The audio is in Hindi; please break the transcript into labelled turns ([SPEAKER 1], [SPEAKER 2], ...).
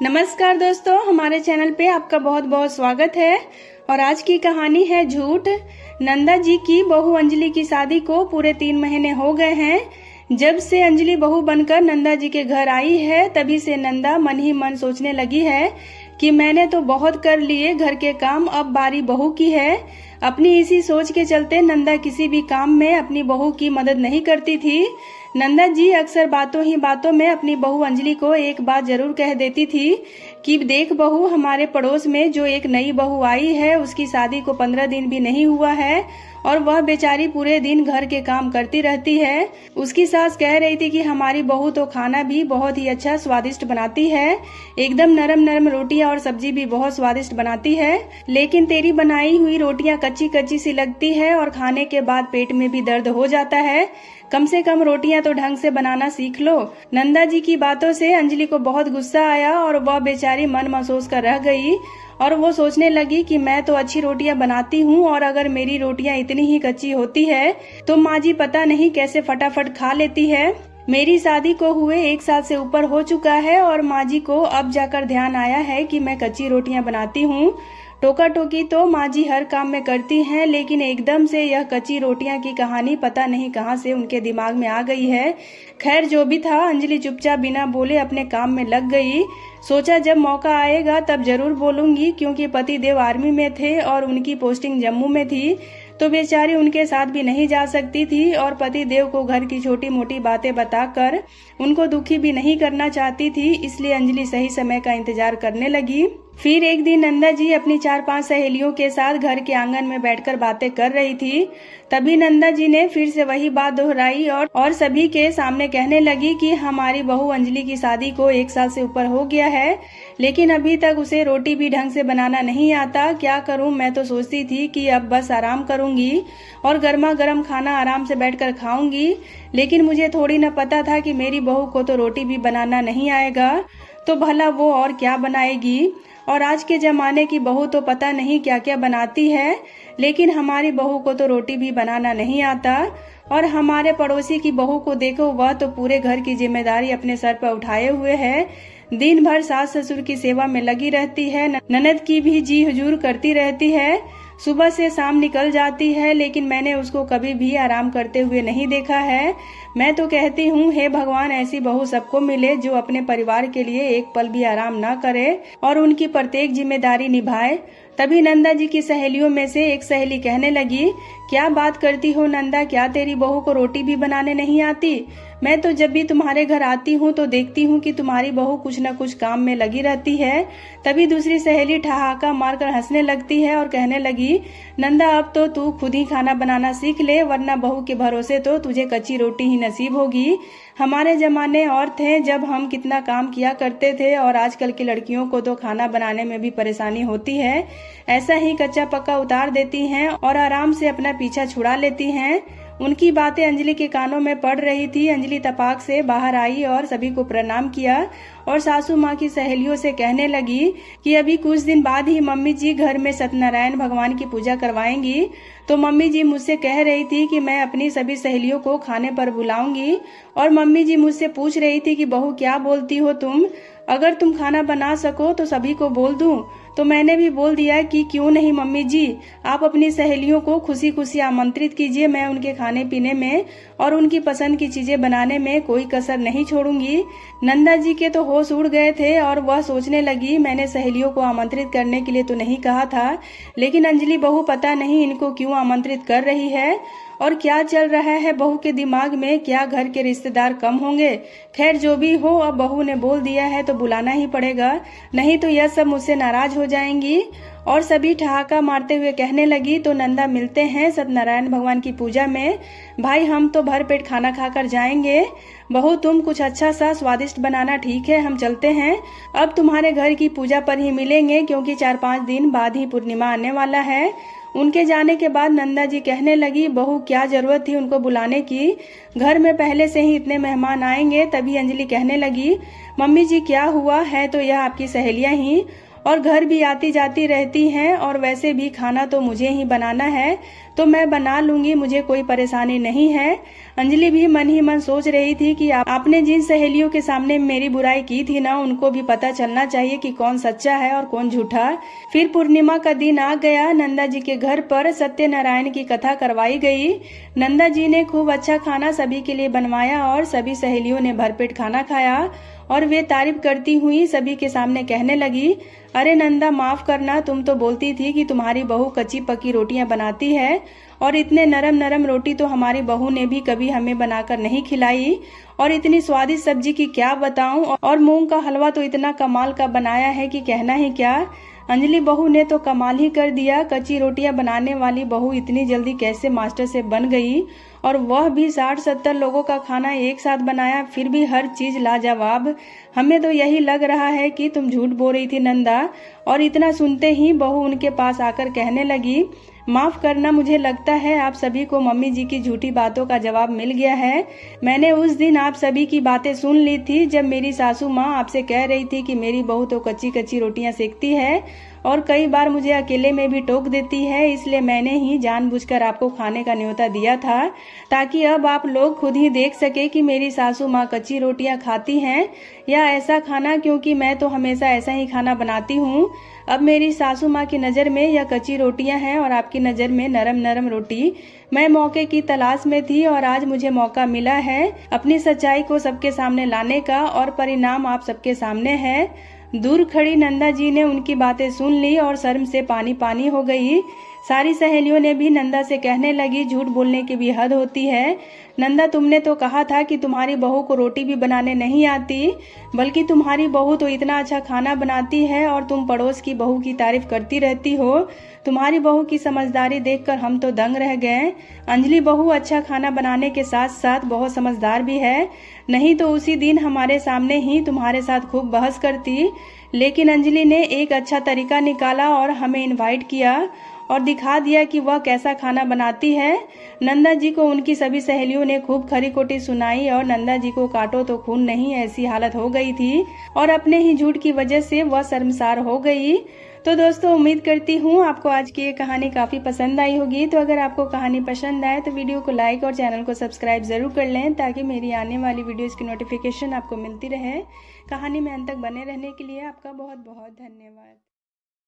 [SPEAKER 1] नमस्कार दोस्तों, हमारे चैनल पे आपका बहुत बहुत स्वागत है। और आज की कहानी है झूठ। नंदा जी की बहू अंजलि की शादी को पूरे 3 महीने हो गए हैं। जब से अंजलि बहू बनकर नंदा जी के घर आई है, तभी से नंदा मन ही मन सोचने लगी है कि मैंने तो बहुत कर लिए घर के काम, अब बारी बहू की है। अपनी इसी सोच के चलते नंदा किसी भी काम में अपनी बहू की मदद नहीं करती थी। नंदा जी अक्सर बातों ही बातों में अपनी बहू अंजलि को एक बात जरूर कह देती थी कि देख बहू, हमारे पड़ोस में जो एक नई बहू आई है उसकी शादी को 15 दिन भी नहीं हुआ है और वह बेचारी पूरे दिन घर के काम करती रहती है। उसकी सास कह रही थी कि हमारी बहू तो खाना भी बहुत ही अच्छा स्वादिष्ट बनाती है, एकदम नरम नरम रोटियां और सब्जी भी बहुत स्वादिष्ट बनाती है, लेकिन तेरी बनाई हुई रोटियां कच्ची कच्ची सी लगती है और खाने के बाद पेट में भी दर्द हो जाता है। कम से कम रोटियां तो ढंग से बनाना सीख लो। नंदा जी की बातों से अंजलि को बहुत गुस्सा आया और वह बेचारी मन महसूस कर रह गई और वो सोचने लगी कि मैं तो अच्छी रोटियां बनाती हूँ और अगर मेरी रोटियां इतनी ही कच्ची होती है तो माँ जी पता नहीं कैसे फटाफट खा लेती है। मेरी शादी को हुए 1 साल से ऊपर हो चुका है और माँ जी को अब जाकर ध्यान आया है कि मैं कच्ची रोटियां बनाती हूँ। टोका टोकी तो माँ जी हर काम में करती हैं, लेकिन एकदम से यह कच्ची रोटियां की कहानी पता नहीं कहां से उनके दिमाग में आ गई है। खैर जो भी था, अंजलि चुपचाप बिना बोले अपने काम में लग गई। सोचा जब मौका आएगा तब जरूर बोलूंगी, क्योंकि पति देव आर्मी में थे और उनकी पोस्टिंग जम्मू में थी, तो बेचारी उनके साथ भी नहीं जा सकती थी और पति देव को घर की छोटी मोटी बातें बताकर उनको दुखी भी नहीं करना चाहती थी। इसलिए अंजलि सही समय का इंतजार करने लगी। फिर एक दिन नंदा जी अपनी 4-5 सहेलियों के साथ घर के आंगन में बैठकर बातें कर रही थी। तभी नंदा जी ने फिर से वही बात दोहराई और सभी के सामने कहने लगी कि हमारी बहू अंजलि की शादी को 1 साल से ऊपर हो गया है, लेकिन अभी तक उसे रोटी भी ढंग से बनाना नहीं आता। क्या करूं, मैं तो सोचती थी कि अब बस आराम करूंगी और गर्मा गर्म खाना आराम से बैठकर खाऊंगी, लेकिन मुझे थोड़ी न पता था कि मेरी बहू को तो रोटी भी बनाना नहीं आएगा, तो भला वो और क्या बनाएगी। और आज के जमाने की बहू तो पता नहीं क्या क्या बनाती है, लेकिन हमारी बहू को तो रोटी भी बनाना नहीं आता। और हमारे पड़ोसी की बहू को देखो, वह तो पूरे घर की जिम्मेदारी अपने सर पर उठाए हुए है। दिन भर सास ससुर की सेवा में लगी रहती है, ननद की भी जी हुजूर करती रहती है, सुबह से शाम निकल जाती है, लेकिन मैंने उसको कभी भी आराम करते हुए नहीं देखा है। मैं तो कहती हूँ, हे भगवान, ऐसी बहू सबको मिले जो अपने परिवार के लिए एक पल भी आराम ना करे और उनकी प्रत्येक जिम्मेदारी निभाए। तभी नंदा जी की सहेलियों में से एक सहेली कहने लगी, क्या बात करती हो नंदा, क्या तेरी बहू को रोटी भी बनाने नहीं आती? मैं तो जब भी तुम्हारे घर आती हूँ तो देखती हूँ कि तुम्हारी बहू कुछ न कुछ काम में लगी रहती है। तभी दूसरी सहेली ठहाका मारकर हंसने लगती है और कहने लगी, नंदा अब तो तू खुद ही खाना बनाना सीख ले, वरना बहू के भरोसे तो तुझे कच्ची रोटी ही नसीब होगी। हमारे जमाने और थे जब हम कितना काम किया करते थे, और आजकल की लड़कियों को तो खाना बनाने में भी परेशानी होती है। ऐसा ही कच्चा पक्का उतार देती हैं और आराम से अपना पीछा छुड़ा लेती हैं। उनकी बातें अंजलि के कानों में पड़ रही थी। अंजलि तपाक से बाहर आई और सभी को प्रणाम किया और सासू माँ की सहेलियों से कहने लगी कि अभी कुछ दिन बाद ही मम्मी जी घर में सत्यनारायण भगवान की पूजा करवाएंगी, तो मम्मी जी मुझसे कह रही थी कि मैं अपनी सभी सहेलियों को खाने पर बुलाऊंगी। और मम्मी जी मुझसे पूछ रही थी कि बहू क्या बोलती हो तुम, अगर तुम खाना बना सको तो सभी को बोल दूं। तो मैंने भी बोल दिया कि क्यों नहीं मम्मी जी, आप अपनी सहेलियों को खुशी खुशी आमंत्रित कीजिए, मैं उनके खाने पीने में और उनकी पसंद की चीजें बनाने में कोई कसर नहीं छोड़ूंगी। नंदा जी के तो होश उड़ गए थे और वह सोचने लगी, मैंने सहेलियों को आमंत्रित करने के लिए तो नहीं कहा था, लेकिन अंजलि बहू पता नहीं इनको क्यों आमंत्रित कर रही है और क्या चल रहा है बहू के दिमाग में, क्या घर के रिश्तेदार कम होंगे। खैर जो भी हो, अब बहू ने बोल दिया है तो बुलाना ही पड़ेगा, नहीं तो यह सब मुझसे नाराज हो जाएंगी। और सभी ठहाका मारते हुए कहने लगी, तो नंदा मिलते हैं सत्यनारायण भगवान की पूजा में, भाई हम तो भर पेट खाना खाकर जाएंगे। बहू तुम कुछ अच्छा सा स्वादिष्ट बनाना, ठीक है हम चलते हैं, अब तुम्हारे घर की पूजा पर ही मिलेंगे, क्योंकि 4-5 दिन बाद ही पूर्णिमा आने वाला है। उनके जाने के बाद नंदा जी कहने लगी, बहू क्या जरूरत थी उनको बुलाने की, घर में पहले से ही इतने मेहमान आएंगे। तभी अंजलि कहने लगी, मम्मी जी क्या हुआ है, तो यह आपकी सहेलियां ही और घर भी आती जाती रहती हैं और वैसे भी खाना तो मुझे ही बनाना है, तो मैं बना लूंगी, मुझे कोई परेशानी नहीं है। अंजलि भी मन ही मन सोच रही थी कि आपने जिन सहेलियों के सामने मेरी बुराई की थी ना, उनको भी पता चलना चाहिए कि कौन सच्चा है और कौन झूठा। फिर पूर्णिमा का दिन आ गया। नंदा जी के घर पर सत्यनारायण की कथा करवाई गई। नंदा जी ने खूब अच्छा खाना सभी के लिए बनवाया और सभी सहेलियों ने भरपेट खाना खाया और वे तारीफ करती हुई सभी के सामने कहने लगी, अरे नंदा, माफ करना, तुम तो बोलती थी कि तुम्हारी बहू कच्ची पकी रोटियां बनाती है और इतने नरम नरम रोटी तो हमारी बहू ने भी कभी हमें बनाकर नहीं खिलाई। और इतनी स्वादिष्ट सब्जी की क्या बताऊं, और मूंग का हलवा तो इतना कमाल का बनाया है कि कहना ही क्या। अंजलि बहू ने तो कमाल ही कर दिया। कच्ची रोटियां बनाने वाली बहू इतनी जल्दी कैसे मास्टर शेफ बन गई, और वह भी 60-70 लोगों का खाना एक साथ बनाया, फिर भी हर चीज लाजवाब। हमें तो यही लग रहा है कि तुम झूठ बोल रही थी नंदा। और इतना सुनते ही बहू उनके पास आकर कहने लगी, माफ करना, मुझे लगता है आप सभी को मम्मी जी की झूठी बातों का जवाब मिल गया है। मैंने उस दिन आप सभी की बातें सुन ली थी जब मेरी सासू माँ आपसे कह रही थी कि मेरी बहू तो कच्ची कच्ची रोटियां सेकती है और कई बार मुझे अकेले में भी टोक देती है। इसलिए मैंने ही जानबूझकर आपको खाने का न्योता दिया था, ताकि अब आप लोग खुद ही देख सके कि मेरी सासू माँ कच्ची रोटियां खाती हैं या ऐसा खाना, क्योंकि मैं तो हमेशा ऐसा ही खाना बनाती हूँ। अब मेरी सासू माँ की नज़र में यह कच्ची रोटियां हैं और आपकी नज़र में नरम नरम रोटी। मैं मौके की तलाश में थी और आज मुझे मौका मिला है अपनी सच्चाई को सबके सामने लाने का, और परिणाम आप सबके सामने है। दूर खड़ी नंदा जी ने उनकी बातें सुन ली और शर्म से पानी पानी हो गई। सारी सहेलियों ने भी नंदा से कहने लगी, झूठ बोलने की भी हद होती है। नंदा, तुमने तो कहा था कि तुम्हारी बहू को रोटी भी बनाने नहीं आती, बल्कि तुम्हारी बहू तो इतना अच्छा खाना बनाती है और तुम पड़ोस की बहू की तारीफ करती रहती हो। तुम्हारी बहू की समझदारी देखकर हम तो दंग रह गए। अंजलि बहू अच्छा खाना बनाने के साथ साथ बहुत समझदार भी है, नहीं तो उसी दिन हमारे सामने ही तुम्हारे साथ खूब बहस करती। लेकिन अंजलि ने एक अच्छा तरीका निकाला और हमें इनवाइट किया और दिखा दिया कि वह कैसा खाना बनाती है। नंदा जी को उनकी सभी सहेलियों ने खूब खरी खोटी सुनाई और नंदा जी को काटो तो खून नहीं, ऐसी हालत हो गई थी और अपने ही झूठ की वजह से वह शर्मसार हो गई। तो दोस्तों, उम्मीद करती हूँ आपको आज की ये कहानी काफी पसंद आई होगी। तो अगर आपको कहानी पसंद आए तो वीडियो को लाइक और चैनल को सब्सक्राइब जरूर कर लें, ताकि मेरी आने वाली वीडियोस की नोटिफिकेशन आपको मिलती रहे। कहानी में अंत तक बने रहने के लिए आपका बहुत बहुत धन्यवाद।